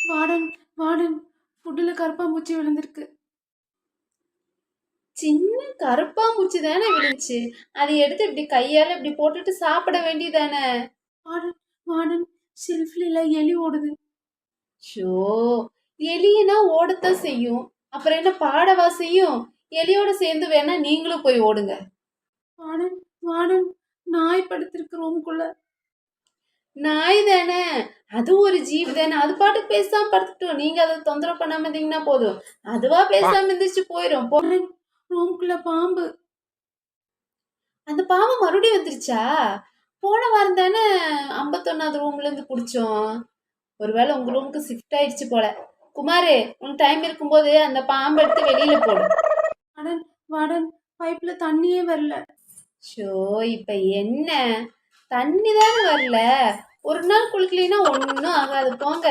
Warden warden ஃபுட்டுல கருப்பாம்பூச்சி விழுந்திருக்கு. சின்ன கருப்பாம்பூச்சி தானே விழுந்துச்சு, அதை எடுத்து இப்படி கையால இப்படி போட்டுட்டு சாப்பிட வேண்டியதானே. வார்டன் வார்டன் ஷெல்ஃப்ல எலி ஓடுது. ஷோ, எலினா ஓடத்தான் செய்யும், அப்புறம் என்ன பாடவா செய்யும்? எலியோட சேர்ந்து வேணா நீங்களும் போய் ஓடுங்க. வார்டன் வார்டன் நாய் படுத்திருக்கு ரூம்குள்ள. நாய் தானே, அது ஒரு ஜீவி தானே, அது பாட்டுக்கு பேசாம படுத்துட்டோம். நீங்க அதை தொந்தரவு பண்ணாம இருந்தீங்கன்னா போதும், அதுவா பேசாம இருந்துச்சு போயிடும். ரூம்குள்ள பாம்பு. அந்த பாம்பு மறுபடியும் வந்துருச்சா? போன வாரம் தானே 51வது ரூம்ல இருந்து குடிச்சோம். ஒருவேளை உங்க ரூமுக்கு ஷிஃப்ட் ஆயிடுச்சு போல. குமாரு, உனக்கு டைம் இருக்கும்போது அந்த பாம்பை எடுத்து வெளியில போடு. வார்டன் வார்டன் பைப்ல தண்ணியே வரல. ஷோ, இப்ப என்ன? தண்ணி தானே வரல, ஒரு நாள் குளிக்கலைன்னா ஒன்னும் ஆகாது, போங்க.